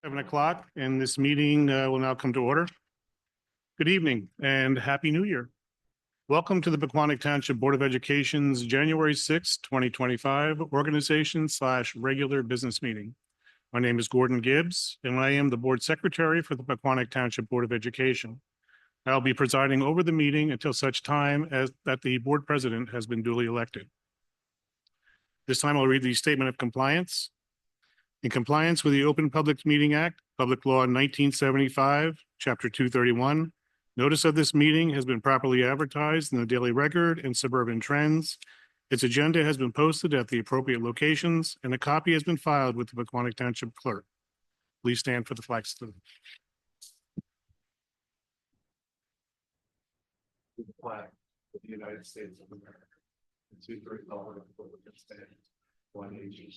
7 o'clock, and this meeting will now come to order. Good evening and Happy New Year. Welcome to the Pequannock Township Board of Education's January 6, 2025 organization/regular business meeting. My name is Gordon Gibbs, and I am the Board Secretary for the Pequannock Township Board of Education. I'll be presiding over the meeting until such time as that the Board President has been duly elected. This time I'll read the Statement of Compliance. In compliance with the Open Public Meeting Act, Public Law 1975, Chapter 231, notice of this meeting has been properly advertised in the Daily Record and Suburban Trends. Its agenda has been posted at the appropriate locations, and a copy has been filed with the Pequannock Township Clerk. Please stand for the flag salute. The flag of the United States of America, and to the republic for which it stands, one nation.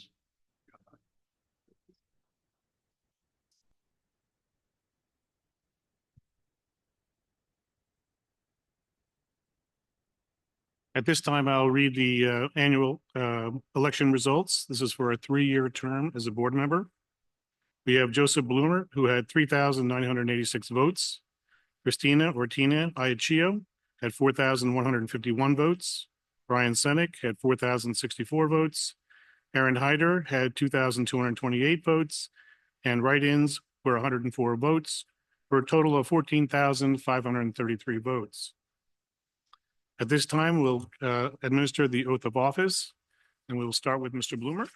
At this time, I'll read the annual election results. This is for a 3-year term as a board member. We have Joseph Bloomer, who had 3,986 votes. Christina Ortina Iachio had 4,151 votes. Brian Senek had 4,064 votes. Aaron Hyder had 2,228 votes, and write-ins were 104 votes, for a total of 14,533 votes. At this time, we'll administer the oath of office, and we'll start with Mr. Bloomer.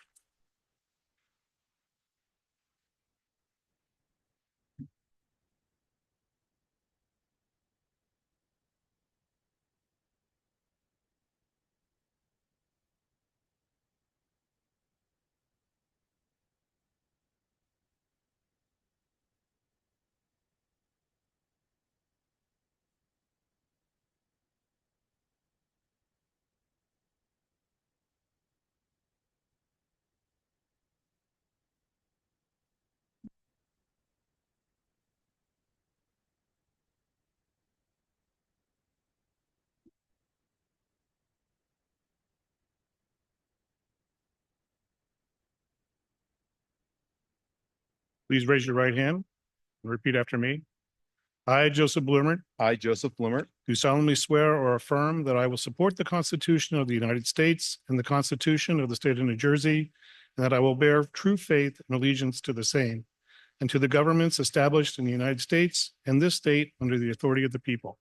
Please raise your right hand and repeat after me. I, Joseph Bloomer, I, Joseph Bloomer, do solemnly swear or affirm that I will support the Constitution of the United States and the Constitution of the State of New Jersey, and that I will bear true faith and allegiance to the same, and to the governments established in the United States and this state under the authority of the people.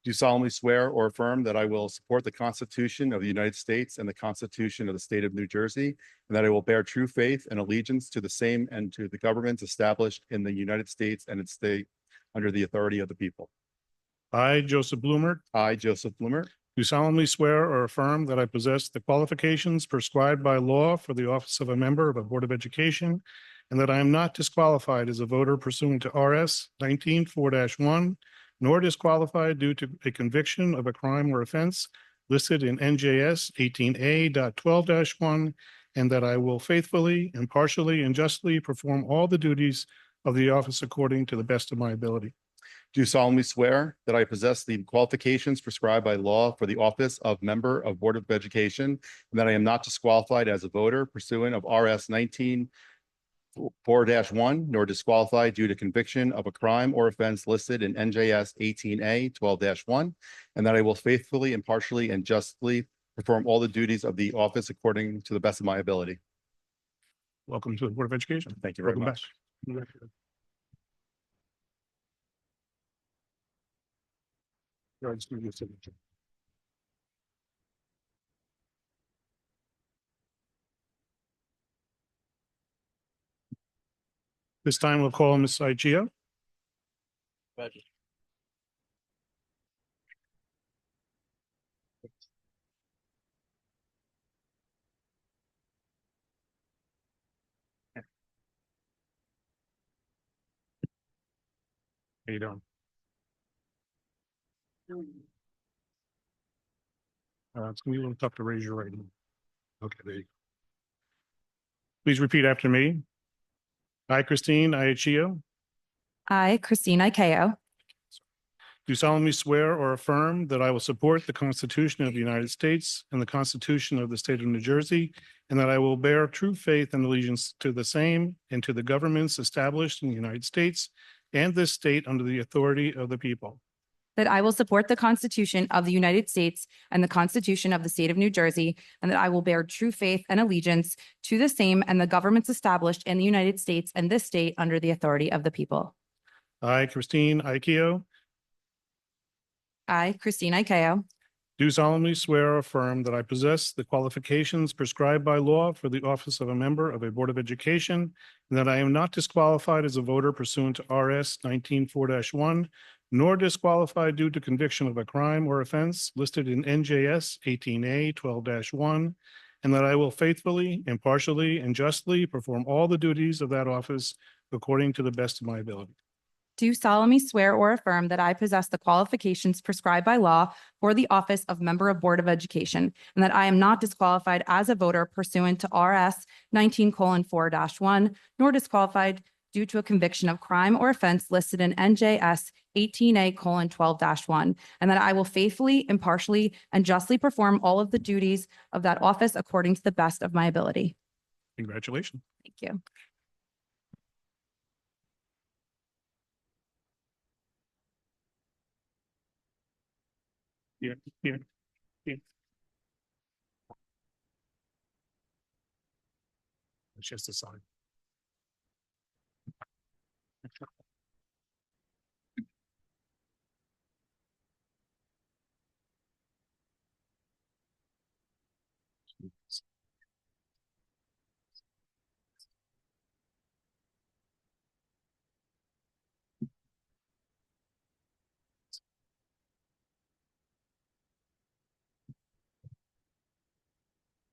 do solemnly swear or affirm that I will support the Constitution of the United States and the Constitution of the State of New Jersey, and that I will bear true faith and allegiance to the same and to the governments established in the United States and its state under the authority of the people. I, Joseph Bloomer, I, Joseph Bloomer, do solemnly swear or affirm that I possess the qualifications prescribed by law for the office of a member of a Board of Education, and that I am not disqualified as a voter pursuant to RS 19-4-1, nor disqualified due to a conviction of a crime or offense listed in NJS 18A.12-1, and that I will faithfully, impartially, and justly perform all the duties of the office according to the best of my ability. do solemnly swear that I possess the qualifications prescribed by law for the office of member of Board of Education, and that I am not disqualified as a voter pursuant of RS 19-4-1, nor disqualified due to conviction of a crime or offense listed in NJS 18A.12-1, and that I will faithfully, impartially, and justly perform all the duties of the office according to the best of my ability. Welcome to the Board of Education. Thank you very Welcome much. back. Just give you a signature. This time we'll call Ms. Iachio. How you doing? It's gonna be a little tough to raise your right hand. Okay, there you go. Please repeat after me. I, Christine Iachio, I, Christine Ikeo, do solemnly swear or affirm that I will support the Constitution of the United States and the Constitution of the State of New Jersey, and that I will bear true faith and allegiance to the same and to the governments established in the United States and this state under the authority of the people. That I will support the Constitution of the United States and the Constitution of the State of New Jersey, and that I will bear true faith and allegiance to the same and the governments established in the United States and this state under the authority of the people. I, Christine Aikio, I, Christine Ikeo, do solemnly swear or affirm that I possess the qualifications prescribed by law for the office of a member of a Board of Education, and that I am not disqualified as a voter pursuant to RS 19-4-1, nor disqualified due to conviction of a crime or offense listed in NJS 18A 12-1, and that I will faithfully, impartially, and justly perform all the duties of that office according to the best of my ability. do solemnly swear or affirm that I possess the qualifications prescribed by law for the office of Member of Board of Education, and that I am not disqualified as a voter pursuant to RS 19:4-1, nor disqualified due to a conviction of crime or offense listed in NJS 18A:12-1, and that I will faithfully, impartially, and justly perform all of the duties of that office according to the best of my ability. Congratulations. Thank you. Here, here, here. It's just a sign.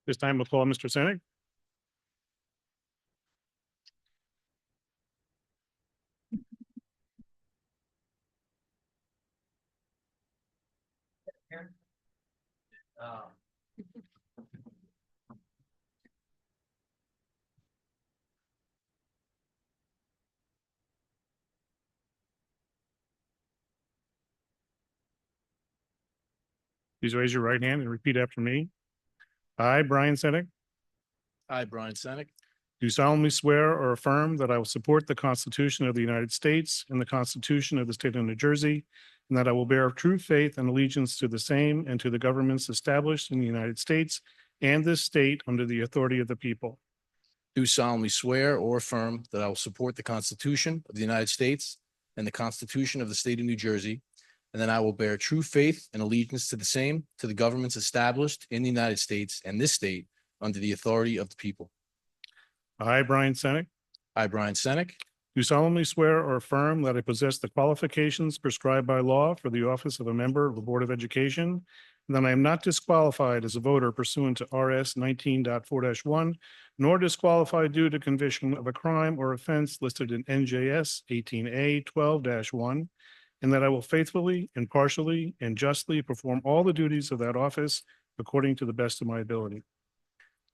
This time we'll call Mr. Senek. Please raise your right hand and repeat after me. I, Brian Senek, I, Brian Senek, do solemnly swear or affirm that I will support the Constitution of the United States and the Constitution of the State of New Jersey, and that I will bear true faith and allegiance to the same and to the governments established in the United States and this state under the authority of the people. do solemnly swear or affirm that I will support the Constitution of the United States and the Constitution of the State of New Jersey, and that I will bear true faith and allegiance to the same, to the governments established in the United States and this state under the authority of the people. I, Brian Senek, I, Brian Senek, do solemnly swear or affirm that I possess the qualifications prescribed by law for the office of a member of the Board of Education, and that I am not disqualified as a voter pursuant to RS 19.4-1, nor disqualified due to conviction of a crime or offense listed in NJS 18A 12-1, and that I will faithfully, impartially, and justly perform all the duties of that office according to the best of my ability.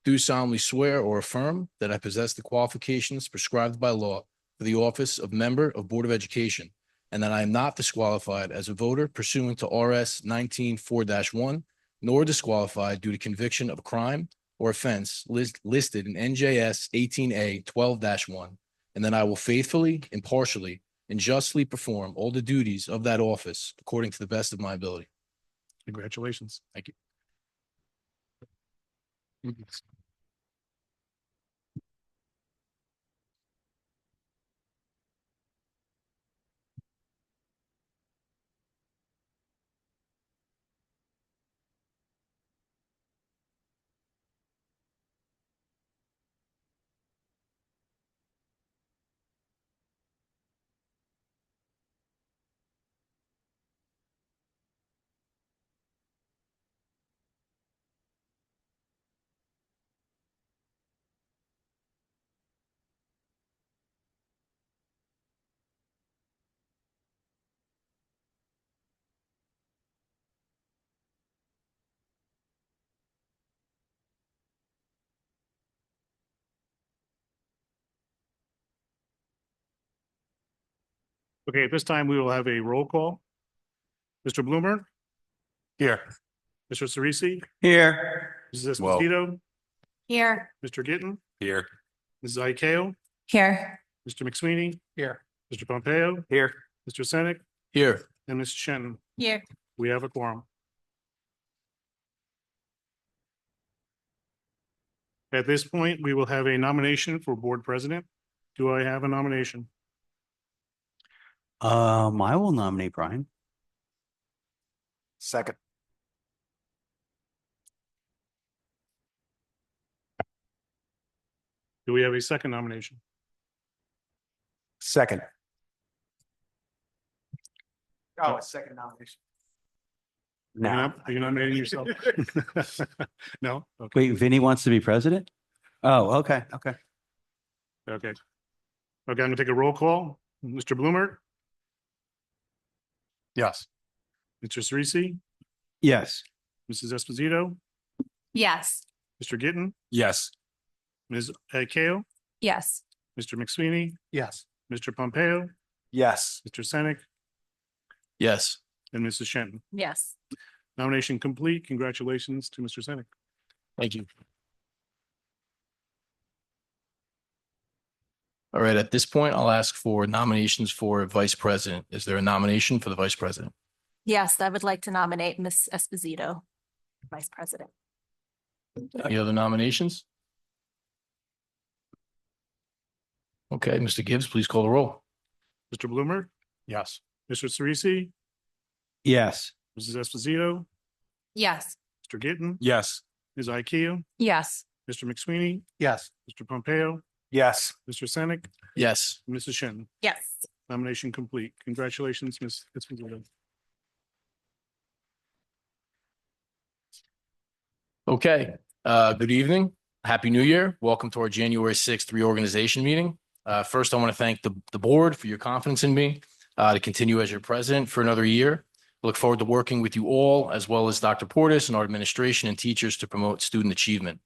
do solemnly swear or affirm that I possess the qualifications prescribed by law for the office of Member of Board of Education, and that I am not disqualified as a voter pursuant to RS 19.4-1, nor disqualified due to conviction of a crime or offense listed in NJS 18A 12-1, and that I will faithfully, impartially, and justly perform all the duties of that office according to the best of my ability. Congratulations. Thank you. Okay, at this time, we will have a roll call. Mr. Bloomer, Here. Mr. Cerisi, Here. Mrs. Whoa. Esposito, Here. Mr. Gittin, Here. Mrs. Ikeo, Here. Mr. McSweeney, Here. Mr. Pompeo, Here. Mr. Senick, Here. and Mrs. Shenton. Here. We have a quorum. At this point, we will have a nomination for board president. Do I have a nomination? I will nominate Brian. Second. Do we have a second nomination? Second. Oh, a second nomination. Are you nominating yourself? No? Okay. Wait, Vinny wants to be president? Oh, okay, okay. Okay. Okay, I'm gonna take a roll call. Mr. Bloomer, Yes. Mr. Cerisi, Yes. Mrs. Esposito, Yes. Mr. Gittin, Yes. Ms. Ikeo, Yes. Mr. McSweeney, Yes. Mr. Pompeo, Yes. Mr. Senick, Yes. and Mrs. Shenton. Yes. Nomination complete. Congratulations to Mr. Senick. Thank you. All right, at this point, I'll ask for nominations for vice president. Is there a nomination for the vice president? Yes, I would like to nominate Ms. Esposito, Vice President. Any other nominations? Okay, Mr. Gibbs, please call the roll. Mr. Bloomer, Yes. Mr. Cerisi, Yes. Mrs. Esposito, Yes. Mr. Gittin, Yes. Ms. Ikeo, Yes. Mr. McSweeney, Yes. Mr. Pompeo, Yes. Mr. Senick, Yes. and Mrs. Shenton. Yes. Nomination complete. Congratulations, Ms. Esposito. Okay, good evening. Happy New Year. Welcome to our January 6th reorganization meeting. First, I want to thank the board for your confidence in me to continue as your president for another year. I look forward to working with you all, as well as Dr. Portis and our administration and teachers to promote student achievement.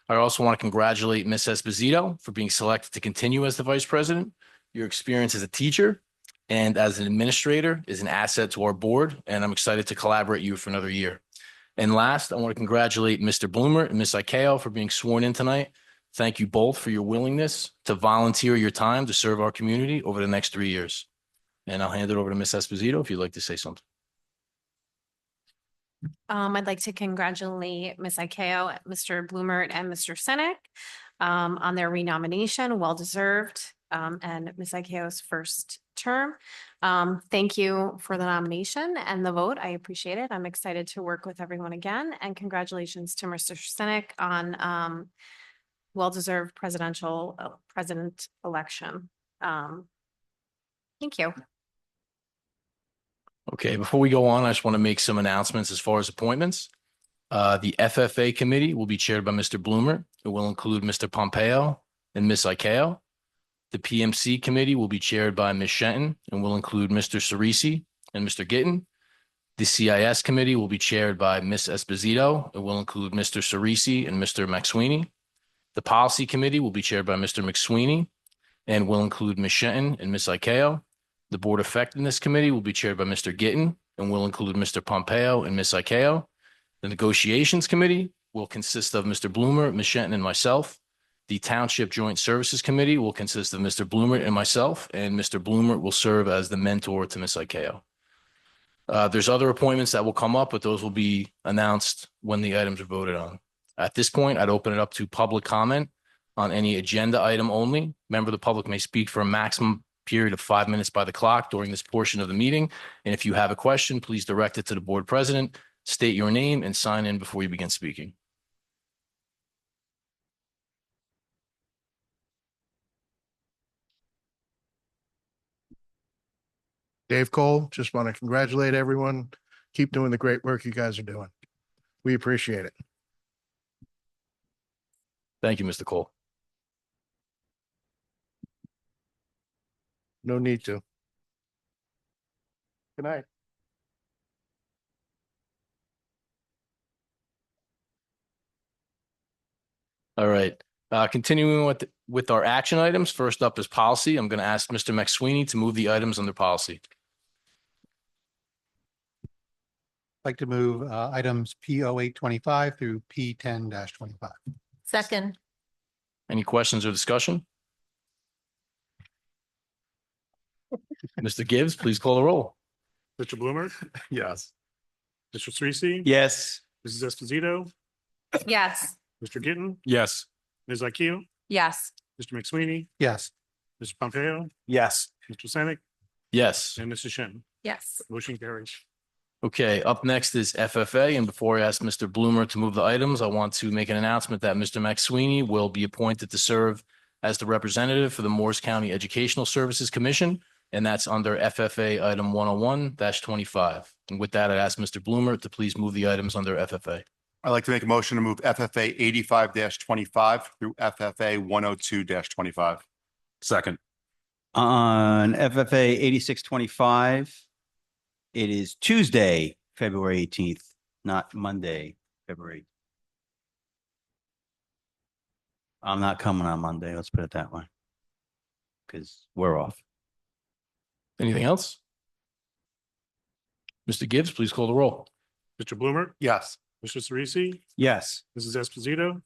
I also want to congratulate Ms. Esposito for being selected to continue as the vice president. Your experience as a teacher and as an administrator is an asset to our board, and I'm excited to collaborate with you for another year. And last, I want to congratulate Mr. Bloomer and Ms. Ikeo for being sworn in tonight. Thank you both for your willingness to volunteer your time to serve our community over the next 3 years. And I'll hand it over to Ms. Esposito if you'd like to say something. I'd like to congratulate Ms. Ikeo, Mr. Bloomer, and Mr. Senick on their renomination, well-deserved, and Ms. Ikeo's first term. Thank you for the nomination and the vote. I appreciate it. I'm excited to work with everyone again, and congratulations to Mr. Senick on well-deserved president election. Thank you. Okay, before we go on, I just want to make some announcements as far as appointments. The FFA committee will be chaired by Mr. Bloomer. It will include Mr. Pompeo and Ms. Ikeo. The PMC committee will be chaired by Ms. Shenton and will include Mr. Cerisi and Mr. Gittin. The CIS committee will be chaired by Ms. Esposito. It will include Mr. Cerisi and Mr. McSweeney. The policy committee will be chaired by Mr. McSweeney and will include Ms. Shenton and Ms. Ikeo. The board effectiveness committee will be chaired by Mr. Gittin and will include Mr. Pompeo and Ms. Ikeo. The negotiations committee will consist of Mr. Bloomer, Ms. Shenton, and myself. The Township Joint Services Committee will consist of Mr. Bloomer and myself, and Mr. Bloomer will serve as the mentor to Ms. Ikeo. There's other appointments that will come up, but those will be announced when the items are voted on. At this point, I'd open it up to public comment on any agenda item only. Member of the public may speak for a maximum period of 5 minutes by the clock during this portion of the meeting. And if you have a question, please direct it to the board president, state your name, and sign in before you begin speaking. Dave Cole, just want to congratulate everyone. Keep doing the great work you guys are doing. We appreciate it. Thank you, Mr. Cole. No need to. Good night. All right. Continuing with our action items, first up is policy. I'm going to ask Mr. McSweeney to move the items under policy. Like to move items P 0825 through P 10-25. Second. Any questions or discussion? Mr. Gibbs, please call the roll. Mr. Bloomer, Yes. Mr. Cerisi. Yes. Mrs. Esposito, Yes. Mr. Gittin, Yes. Ms. Akio, Yes. Mr. McSweeney, Yes. Mr. Pompeo, Yes. Mr. Senick, Yes. and Mrs. Shen. Yes. Motion carries. Okay, up next is FFA, and before I ask Mr. Bloomer to move the items, I want to make an announcement that Mr. McSweeney will be appointed to serve as the representative for the Morris County Educational Services Commission, and that's under FFA item 101-25. And with that, I'd ask Mr. Bloomer to please move the items under FFA. I'd like to make a motion to move FFA 85-25 through FFA 102-25. Second. On FFA 8625, it is Tuesday, February 18th, not Monday, February. I'm not coming on Monday. Let's put it that way. Because we're off. Anything else? Mr. Gibbs, please call the roll. Mr. Bloomer, Yes. Mr. Cerisi, Yes. Mrs. Esposito,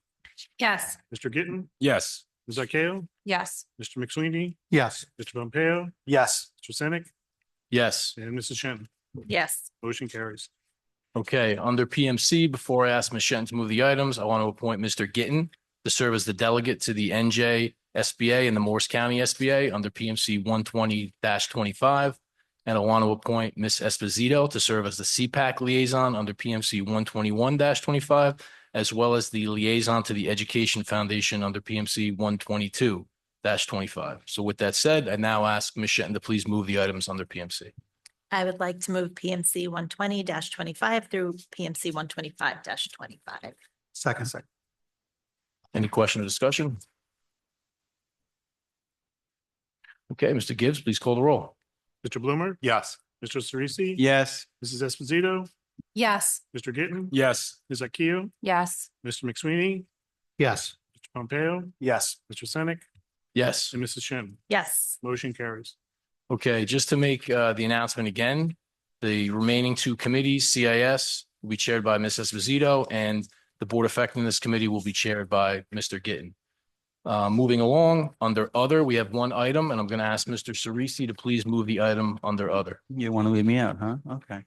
Yes. Mr. Gittin, Yes. Ms. Akio, Yes. Mr. McSweeney, Yes. Mr. Pompeo, Yes. Mr. Senick, Yes. and Mrs. Shen. Yes. Motion carries. Okay, under PMC, before I ask Ms. Shen to move the items, I want to appoint Mr. Gittin to serve as the delegate to the NJ SBA and the Morris County SBA under PMC 120-25. And I want to appoint Ms. Esposito to serve as the CPAC liaison under PMC 121-25, as well as the liaison to the Education Foundation under PMC 122-25. So with that said, I now ask Ms. Shen to please move the items under PMC. I would like to move PMC 120-25 through PMC 125-25. Second. Any question or discussion? Okay, Mr. Gibbs, please call the roll. Mr. Bloomer, Yes. Mr. Cerisi. Yes. Mrs. Esposito, Yes. Mr. Gittin, Yes. Ms. Akio, Yes. Mr. McSweeney, Yes. Mr. Pompeo, Yes. Mr. Senick, Yes. and Mrs. Shen. Yes. Motion carries. Okay, just to make the announcement again, the remaining two committees, CIS, will be chaired by Ms. Esposito, and the Board Effectiveness Committee will be chaired by Mr. Gittin. Moving along, under other, we have one item, and I'm going to ask Mr. Cerisi to please move the item under other. You want to leave me out, huh? Okay.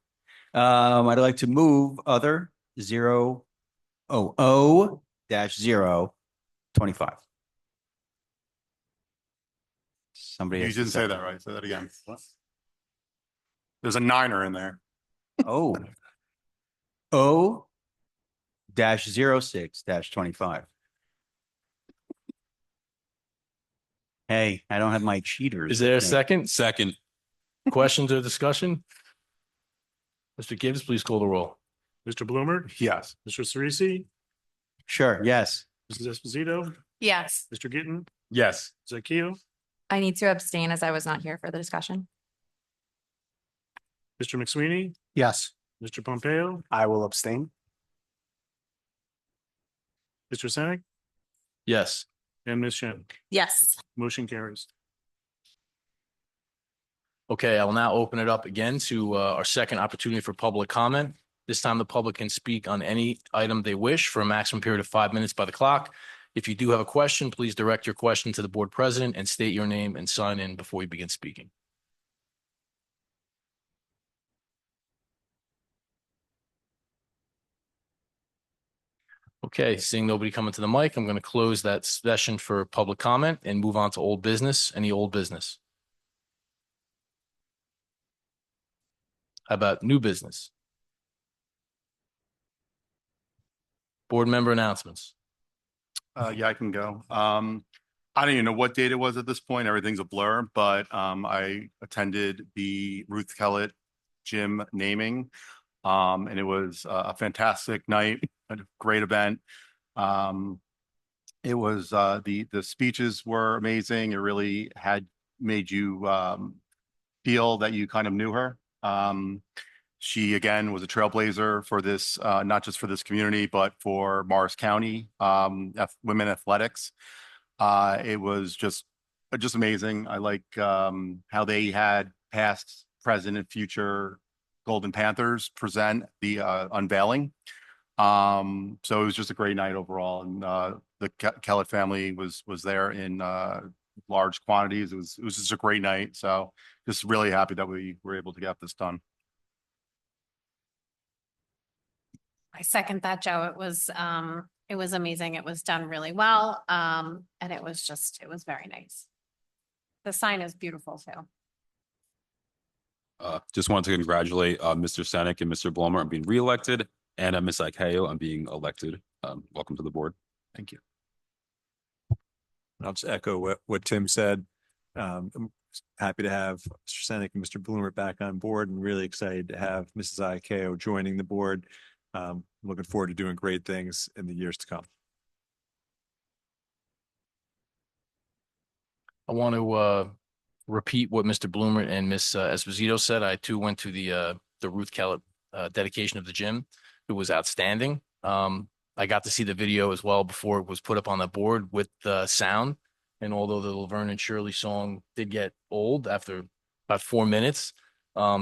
I'd like to move other 000-025. Somebody. You has to didn't say that right. Say that again. There's a niner in there. Oh. O-06-25. Hey, I don't have my cheaters. Is there a with me. second? Second. Questions or discussion? Mr. Gibbs, please call the roll. Mr. Bloomer, Yes. Mr. Cerisi, Sure, yes. Mrs. Esposito, Yes. Mr. Gittin, Yes. Ms. Akio, I need to abstain as I was not here for the discussion. Mr. McSweeney, Yes. Mr. Pompeo, I will abstain. Mr. Senick, Yes. and Ms. Shen. Yes. Motion carries. Okay, I will now open it up again to our second opportunity for public comment. This time, the public can speak on any item they wish for a maximum period of 5 minutes by the clock. If you do have a question, please direct your question to the board president and state your name and sign in before you begin speaking. Okay, seeing nobody coming to the mic, I'm going to close that session for public comment and move on to old business. Any old business? How about new business? Board member announcements. Yeah, I can go. I don't even know what date it was at this point. Everything's a blur, but I attended the Ruth Kellett gym naming. And it was a fantastic night, a great event. It was the speeches were amazing. It really had made you feel that you kind of knew her. She again was a trailblazer for this, not just for this community, but for Morris County women athletics. It was just amazing. I like how they had past, present, and future Golden Panthers present the unveiling. So it was just a great night overall, and the Kellett family was there in large quantities. It was just a great night. So just really happy that we were able to get this done. I second that, Joe. It was amazing. It was done really well. And it was very nice. The sign is beautiful too. Just wanted to congratulate Mr. Senek and Mr. Blomer on being reelected and Ms. Ikeo on being elected. Welcome to the board. Thank you. I'll just echo what Tim said. I'm happy to have Mr. Senek and Mr. Bloomer back on board, and really excited to have Mrs. Ikeo joining the board. Looking forward to doing great things in the years to come. I want to repeat what Mr. Bloomer and Ms. Esposito said. I too went to the Ruth Kellett dedication of the gym. It was outstanding. I got to see the video as well before it was put up on the board with the sound. And although the Laverne and Shirley song did get old after about 4 minutes,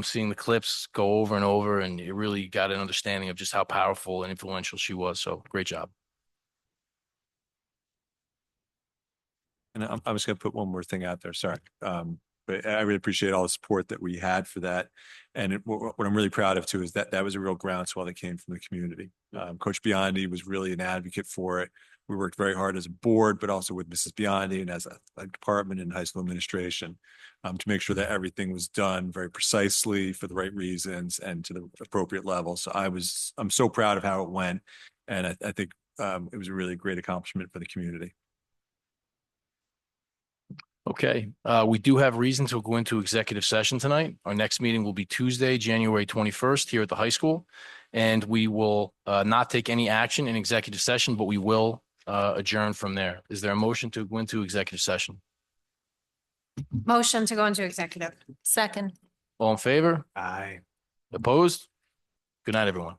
seeing the clips go over and over, and it really got an understanding of just how powerful and influential she was. So great job. And I'm just going to put one more thing out there. Sorry. But I really appreciate all the support that we had for that. And what I'm really proud of too is that was a real groundswell that came from the community. Coach Biondi was really an advocate for it. We worked very hard as a board, but also with Mrs. Biondi and as a department in high school administration to make sure that everything was done very precisely for the right reasons and to the appropriate level. So I'm so proud of how it went. And I think it was a really great accomplishment for the community. Okay, we do have reason to go into executive session tonight. Our next meeting will be Tuesday, January 21st here at the high school. And we will not take any action in executive session, but we will adjourn from there. Is there a motion to go into executive session? Motion to go into executive. Second. All in favor? Aye. Opposed? Good night, everyone.